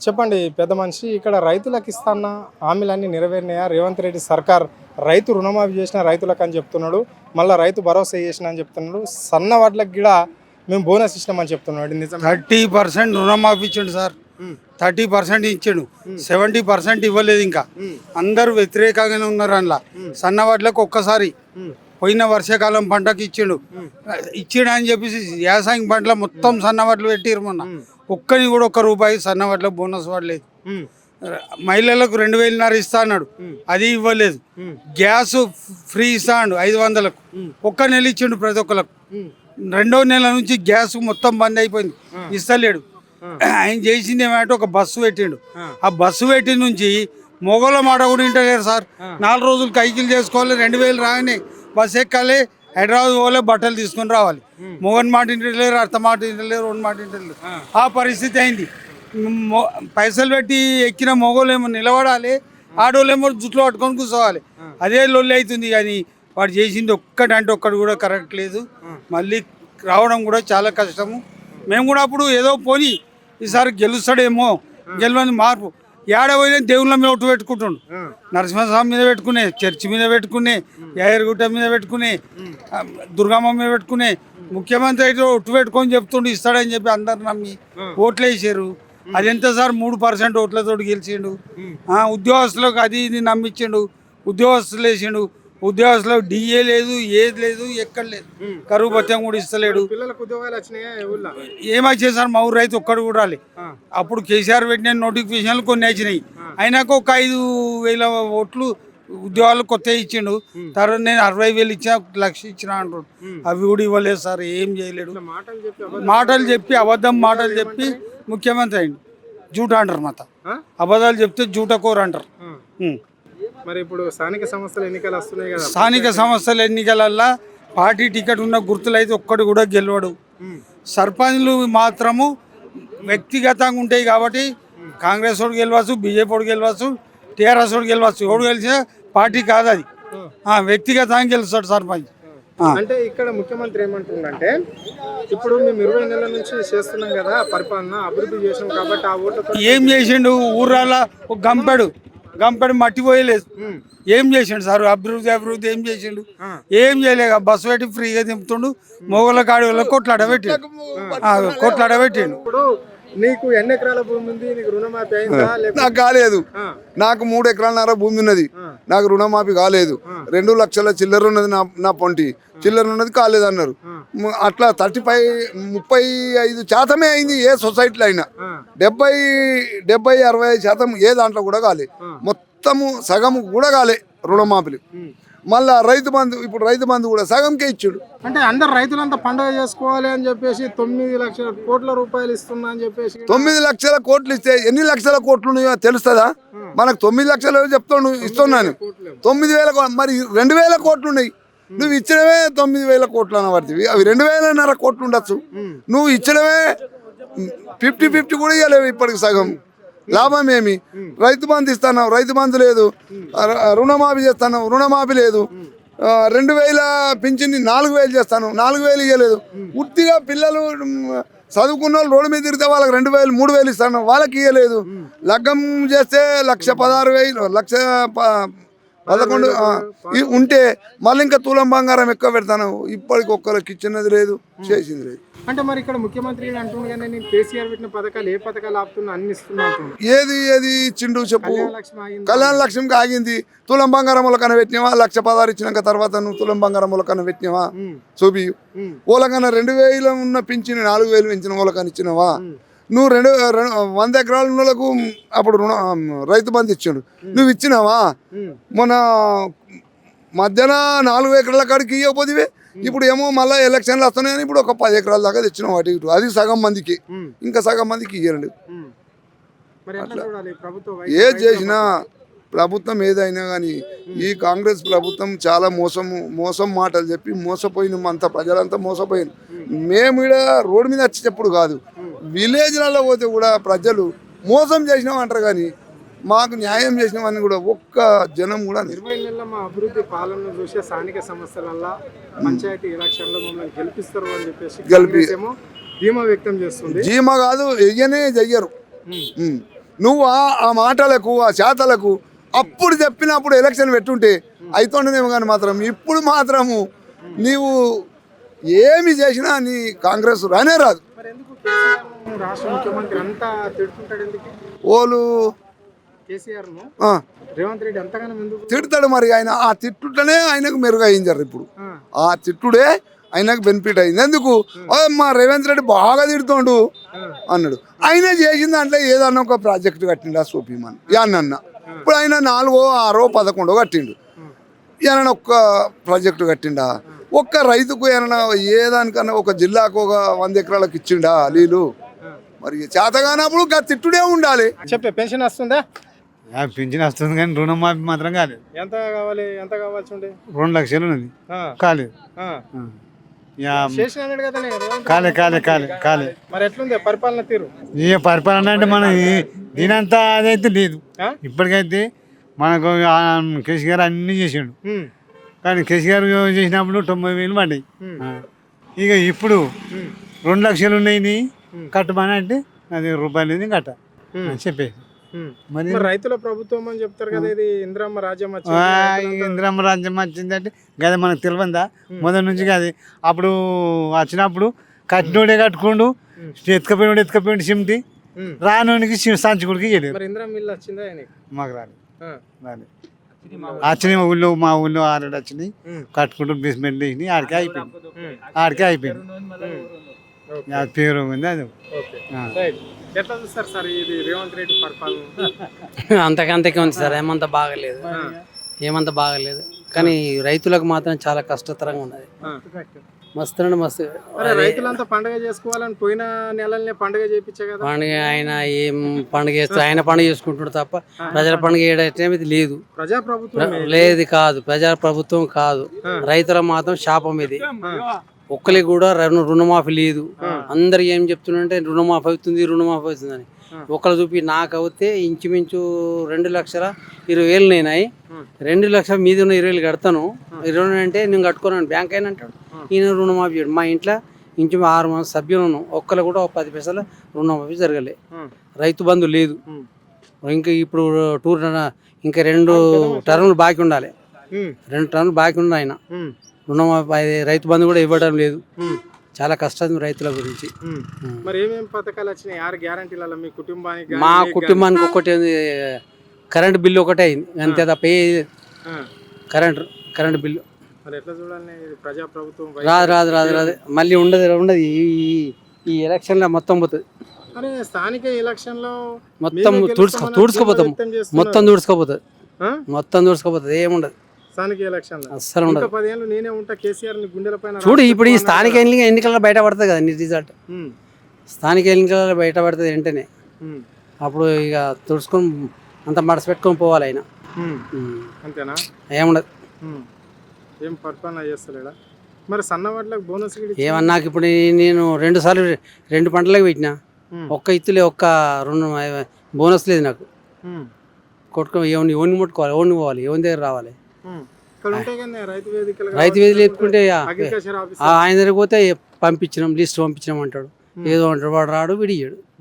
చెప్పండి పెద్ద మనిషి, ఇక్కడ రైతులకు ఇస్తాన్న హామీలన్నీ నెరవేరినాయా? రేవంత్ రెడ్డి సర్కార్ రైతు రుణమాఫీ చేసిన రైతులకు అని చెప్తున్నాడు, మళ్ళీ రైతు భరోసా చేసిన అని చెప్తున్నాడు, సన్న వడ్లకు కూడా మేము బోనస్ ఇచ్చినామని చెప్తున్నాడు. నిజం 30% రుణమాఫీ ఇచ్చిండు సార్. 30% ఇచ్చిండు, 70% ఇవ్వలేదు. ఇంకా అందరూ వ్యతిరేకంగానే ఉన్నారు. అందులో సన్న వడ్లకు ఒక్కసారి పోయిన వర్షాకాలం పంటకి ఇచ్చిండు అని చెప్పేసి వ్యవసాయం పంటలో మొత్తం సన్న వడ్లు పెట్టిరు. మొన్న ఒక్కని కూడా ఒక్క రూపాయి సన్న వడ్లకు బోనస్ పడలేదు. మహిళలకు 2,000 ఇస్తా అన్నాడు, అది ఇవ్వలేదు. గ్యాస్ ఫ్రీ ఇస్తా అన్నాడు 500లకు, ఒక్క నెల ఇచ్చిండు ప్రతి ఒక్కరికి. 2వ నెల నుంచి గ్యాస్ మొత్తం బంద్ అయిపోయింది, ఇస్తలేడు. ఆయన చేసింది ఏమంటే ఒక బస్సు పెట్టిండు. ఆ బస్సు పెట్టిన నుంచి మొగల మాట కూడా వింటలేరు సార్. 4 రోజులు కైకిలు చేసుకోవాలి, 2,000 రాగానే బస్సు ఎక్కాలి, హైదరాబాద్ పోలే, బట్టలు తీసుకొని రావాలి. మొగన్ మాట ఇంటలేరు, అర్థ మాట ఇంటలేరు, 2 మాట ఇంటలేరు. ఆ పరిస్థితి అయింది. పైసలు పెట్టి ఎక్కిన మొగోళ్ళేమో నిలబడాలి, ఆడోళ్ళేమో జుట్లు పట్టుకొని కూర్చోవాలి. అదే లొల్లి అవుతుంది. కానీ వాడు చేసింది ఒక్కటంటే ఒక్కటి కూడా కరెక్ట్ లేదు. మళ్ళీ రావడం కూడా చాలా కష్టము. మేము కూడా అప్పుడు ఏదో పోని ఈసారి గెలుస్తాడేమో, గెలవని మార్పు ఏడవైనా దేవుళ్ళ మీద ఒట్టు పెట్టుకుంటుండు. నరసింహస్వామి మీద పెట్టుకునే, చర్చి మీద పెట్టుకునే, యాయరగుట్ట మీద పెట్టుకునే, దుర్గమ్మ మీద పెట్టుకునే, ముఖ్యమంత్రి అయితే ఒట్టు పెట్టుకొని చెప్తుండు ఇస్తాడని చెప్పి అందరు నమ్మి ఓట్లు వేసారు. అది ఎంత సార్, 3% ఓట్లతో గెలిచిండు. ఉద్యోగస్తులకు అది ఇది నమ్మించిండు, ఉద్యోగస్తులు వేసిండు. ఉద్యోగస్తులు డిఏ లేదు, ఏది లేదు, ఎక్కడ లేదు. కరువు భత్యం కూడా ఇస్తలేడు. ఏమొచ్చాయి సార్, మా ఊరు రైతు ఒక్కడు కూడా రాలే. అప్పుడు కేసీఆర్ పెట్టిన నోటిఫికేషన్లు కొన్ని వచ్చినాయి. అయినాక ఒక 5,000 ఓట్లు ఉద్యోగాలు కొత్త ఇచ్చిండు. తర్వాత నేను 60,000 ఇచ్చా, 1,00,000 ఇచ్చిన అంటాడు. అవి కూడా ఇవ్వలేదు సార్, ఏం చేయలేడు. మాటలు చెప్పి అబద్ధం మాటలు చెప్పి ముఖ్యమంత్రి అయింది. జూట అంటారు, మత అబద్ధాలు చెప్తే జూటకోరు అంటారు. మరి ఇప్పుడు స్థానిక సంస్థల ఎన్నికలు వస్తున్నాయి కదా, స్థానిక సంస్థల ఎన్నికలల్లో పార్టీ టికెట్ ఉన్న గుర్తులు అయితే ఒక్కడు కూడా గెలవడు. సర్పంచ్లు మాత్రము వ్యక్తిగతంగా ఉంటాయి కాబట్టి కాంగ్రెస్ వాడు గెలవచ్చు, బీజేపీ వాడు గెలవచ్చు, టీఆర్ఎస్ వాడు గెలవచ్చు. ఎవడు గెలిచిన పార్టీ కాదు అది, వ్యక్తిగతంగా గెలుస్తాడు సర్పంచ్. అంటే ఇక్కడ ముఖ్యమంత్రి ఏమంటుందంటే, ఇప్పుడు మేము 20 నెలల నుంచి చేస్తున్నాం కదా పరిపాలన, అభివృద్ధి చేసాం కాబట్టి ఆ ఓట్లతో ఏం చేసిండు? ఊర్రాల ఒక గంపెడు మట్టి పోయలేదు. ఏం చేసిండు సార్? అభివృద్ధి ఏం చేసిండు? ఏం చేయలేక బస్సు పెట్టి ఫ్రీగా దింపుతుండు. మొగల కాడి వల్ల కొట్లాడబెట్టిండు. ఇప్పుడు నీకు ఎన్ని ఎకరాల భూమి ఉంది? నీకు రుణమాఫీ అయిందా? నాకు కాలేదు. నాకు 3 ఎకరాలన్నర భూమి ఉన్నది, నాకు రుణమాఫీ కాలేదు. 2 లక్షల చిల్లర ఉన్నది, నా పొంటి చిల్లర ఉన్నది, కాలేదు అన్నారు. అట్లా 35% అయింది ఏ సొసైటీలో అయినా. 70-60% ఏ దాంట్లో కూడా కాలే. మొత్తము సగం కూడా కాలే రుణమాఫీలు. మళ్ళా రైతు బంధు, ఇప్పుడు రైతు బంధు కూడా సగంకే ఇచ్చాడు. అంటే అందరు రైతులంతా పండుగ చేసుకోవాలి అని చెప్పేసి 9 లక్షల కోట్ల రూపాయలు ఇస్తున్నా అని చెప్పేసి. 9 లక్షల కోట్లు ఇస్తే ఎన్ని లక్షల కోట్లు ఉన్నాయో తెలుస్తుందా? మనకు 9 లక్షలు చెప్తాను, ఇస్తున్నాను. 9,000, మరి 2,000 కోట్లు ఉన్నాయి. నువ్వు ఇచ్చినవే 9,000 కోట్లు అన్న పడుతుంది. అవి 2,500 కోట్లు ఉండొచ్చు. నువ్వు ఇచ్చినవే 50-50 కూడా ఇవ్వలేవు. ఇప్పటికి సగం లాభం ఏమి? రైతు బంధు ఇస్తాను, రైతు బంధు లేదు. రుణమాఫీ చేస్తాను, రుణమాఫీ లేదు. 2,000 పింఛన్ని 4,000 చేస్తాను, 4,000 ఇవ్వలేదు. ఉత్తిగా పిల్లలు చదువుకున్న వాళ్ళు రోడ్డు మీద తిరిగితే వాళ్ళకి 2,000, 3,000 ఇస్తాను, వాళ్ళకి ఇవ్వలేదు. లగ్గం చేస్తే 1,16,000, 1,11,000 ఉంటే మళ్ళీ ఇంకా తులం బంగారం ఎక్కువ పెడతాను. ఇప్పటికి ఒక్కరికి ఇచ్చినది లేదు, చేసింది లేదు. అంటే మరి ఇక్కడ ముఖ్యమంత్రి అంటున్నాడు కానీ, నేను కేసీఆర్ పెట్టిన పథకాలు ఏ పథకాలు ఆపుతున్నా, అన్ని ఇస్తున్నా. ఏది ఇచ్చిండు చెప్పు? కళ్యాణ లక్ష్మికి ఆగింది. తులం బంగారం వాళ్ళకన్నా పెట్టినావా? 1,16,000 ఇచ్చినాక తర్వాత నువ్వు తులం బంగారం వాళ్ళకన్నా పెట్టినావా? చూపి వాళ్ళకన్నా 2,000 ఉన్న పింఛన్ 4,000 పెంచిన వాళ్ళకన్నా ఇచ్చినావా? నువ్వు 100 ఎకరాల వాళ్ళకు అప్పుడు రైతు బంధు ఇచ్చాడు, నువ్వు ఇచ్చినావా? మొన్న మధ్యాహ్నం 4 ఎకరాల కాడికి ఇవ్వకపోతే ఇప్పుడు ఏమో మళ్ళీ ఎలక్షన్లు వస్తున్నాయని ఇప్పుడు ఒక 10 ఎకరాల దాకా తెచ్చినాం వాటి ఇటు. అది సగం మందికి, ఇంకా సగం మందికి ఇయ్యండి. ఏది చేసినా ప్రభుత్వం ఏదైనా కానీ ఈ కాంగ్రెస్ ప్రభుత్వం చాలా మోసం మాటలు చెప్పి మోసపోయినాం. అంతా ప్రజలంతా మోసపోయిన. మేము ఇక్కడ రోడ్డు మీద వచ్చి చెప్పుడు కాదు, విలేజ్లలో పోతే కూడా ప్రజలు మోసం చేసినాం అంటారు. కానీ మాకు న్యాయం చేసినవన్నీ కూడా ఒక్క జనం కూడా 20 నెలల మా అభివృద్ధి పాలన చూసే స్థానిక సంస్థలల్లో పంచాయతీ ఎలక్షన్లో మమ్మల్ని గెలిపిస్తారు అని చెప్పేసి ధీమా వ్యక్తం చేస్తుంది. ధీమా కాదు, చెయ్యరు. నువ్వు ఆ మాటలకు ఆ చేతలకు అప్పుడు చెప్పినప్పుడు ఎలక్షన్ పెట్టుంటే అవుతుండేమో కానీ మాత్రం ఇప్పుడు మాత్రము నీవు ఏమి చేసినా నీ కాంగ్రెస్ రానే రాదు. మరి ఎందుకు కేసీఆర్ రాష్ట్ర ముఖ్యమంత్రి అంతా తిడుతుంటాడు ఎందుకు? ఓలు కేసీఆర్ ను ఆ, రేవంత్ రెడ్డి అంతగానం ఎందుకు? తిడతాడు మరి. ఆయన ఆ తిట్టుటనే ఆయనకు మెరుగయించారు. ఇప్పుడు ఆ తిట్టుడే ఆయనకు బెనిఫిట్ అయింది. ఎందుకు మా రేవంత్ రెడ్డి బాగా తిడుతుండు అన్నాడు. ఆయన చేసిన దాంట్లో ఏదన్నా ఒక ప్రాజెక్టు కట్టిండా చూపిమని యాన్న. ఇప్పుడు ఆయన 4, 6, 11 కట్టిండు. ఏమైనా ఒక్క ప్రాజెక్టు కట్టిండా? ఒక్క రైతుకు ఏమైనా ఏదానికన్నా ఒక జిల్లాకు ఒక 100 ఎకరాలకు ఇచ్చిండా నీళ్ళు? మరి చేతగానప్పుడు తిట్టుడే ఉండాలి. చెప్పే పెన్షన్ వస్తుందా? పింఛన్ వస్తుంది కానీ రుణమాఫీ మాత్రం కాలేదు. ఎంత కావాలి? ఎంత కావాల్సి ఉండే? 2 లక్షలు ఉన్నది కాలేదు. చేసిన అన్నాడు కదా రేవంత్ కాలే కాలే కాలే కాలే రెడ్డి. మరి ఎట్లుంది పరిపాలన తీరు? ఇక పరిపాలన అంటే మన దీనంతా అదైతే లేదు. ఇప్పటికైతే మనకు కేసీ గారు అన్నీ చేసిండు. కానీ కేసీ గారు చేసినప్పుడు 90,000 పడ్డాయి. ఇక ఇప్పుడు 2 లక్షలు ఉన్నాయి కట్టమని అంటే అది రూపాయలు కట్ట చెప్పేసి మరి రైతుల ప్రభుత్వం అని చెప్తారు కదా, ఇది ఇందిరమ్మ రాజ్యం వచ్చింది. ఇందిరమ్మ రాజ్యం వచ్చిందంటే గదే మనకు తెలియదా మొదటి నుంచి. అది అప్పుడు వచ్చినప్పుడు కట్టినోడే కట్టుకోండు, ఎత్తుకపోయినోడు సిమ్టి రానోనికి సంచుకుడికి చేయలేదు. మరి ఇందిరమ్మ ఇల్లు వచ్చిందా ఆయనకి? మాకు రాలేదు. వచ్చినాయి మా ఊళ్ళో 6 వచ్చినాయి. కట్టుకుంటూ బేస్మెంట్ వేసినాయి. ఆడికే అయిపోయింది. పేరు ఉంది అది. ఎట్లా చూస్తారు సార్ ఇది రేవంత్ రెడ్డి పరిపాలన? అంతకంతకే ఉంది సార్. ఏమంత బాగలేదు కానీ రైతులకు మాత్రం చాలా కష్టతరంగా ఉన్నది. మస్తు మస్తు. రైతులంతా పండుగ చేసుకోవాలని పోయిన నెలలనే పండుగ చేయించే కదా. పండుగ ఆయన ఏం పండుగ చేస్తాడు? ఆయన పండుగ చేసుకుంటాడు తప్ప ప్రజల పండుగ చేయడం లేదు. ప్రజాప్రభుత్వం లేదు కాదు, ప్రజాప్రభుత్వం కాదు. రైతుల మాత్రం శాపం ఇది. ఒక్కరికి కూడా రుణమాఫీ లేదు. అందరు ఏం చెప్తున్నారంటే రుణమాఫీ అవుతుందని. ఒకళ్ళు చూపి నాకు అవుతే ఇంచుమించు 2,20,000 అయినాయి. 2,00,000 మీద ఉన్న 20,000 కడతాను. 20 అంటే నేను కట్టుకోను బ్యాంక్ అయినా అంటాడు. ఈయన రుణమాఫీ చేయడు. మా ఇంట్లో ఇంచు 6 మంది సభ్యులు ఉన్నాం. ఒక్కరు కూడా 10 పైసలు రుణమాఫీ జరగలే. రైతు బంధు లేదు. ఇంకా ఇప్పుడు ఇంకా 2 టర్ములు బాకీ ఉండాలి. 2 టర్ములు బాకీ ఉండాలి. ఆయన రుణమాఫీ రైతు బంధు కూడా ఇవ్వడం లేదు. చాలా కష్టం రైతుల గురించి. మరి ఏమేమి పథకాలు వచ్చినాయి? 6 గ్యారంటీలలో మీ కుటుంబానికి? మా కుటుంబానికి ఒకటి కరెంట్ బిల్లు ఒకటే అయింది అంతే తప్ప కరెంట్ బిల్లు మరి ఎట్లా చూడాలి? ప్రజాప్రభుత్వం రాదు మళ్ళీ ఉండదు. ఈ ఎలక్షన్లో మొత్తం పోతుంది. అరే స్థానిక ఎలక్షన్ లో మొత్తం దూడ్చుకోపోతుంది. ఏముండదు స్థానిక ఎలక్షన్ అస్సలు ఉండదు. 10 ఏళ్ళు నేనే ఉంటా కేసీఆర్ ని గుండెల పైన. చూడు ఇప్పుడు ఈ స్థానిక ఎన్నికల్లో బయటపడుతుంది కదా రిజల్ట్. స్థానిక ఎన్నికల్లో బయటపడుతుంది వెంటనే. అప్పుడు ఇక తుడుచుకొని అంత మడస పెట్టుకొని పోవాలి ఆయన. అంతేనా? ఏముండదు. ఏం పరిపాలన చేస్తలేడా? మరి సన్నవాట్లకు బోనస్ ఏమన్నాకు ఇప్పుడు నేను 2 సార్లు 2 పంటలకు పెట్టినా. ఒక్క ఇత్తులే, ఒక్క 2 బోనస్ లేదు నాకు. కొట్టుకో ఎవరిని ముట్టుకోవాలి, ఎవరిని పోవాలి, ఎవరి దగ్గర రావాలి. రైతు వేదికలు ఎత్తుకుంటే ఆయన దగ్గర పోతే లిస్ట్ పంపించినాం అంటాడు. ఏదో అంటాడు. వాడు రాడు, విడియాడు.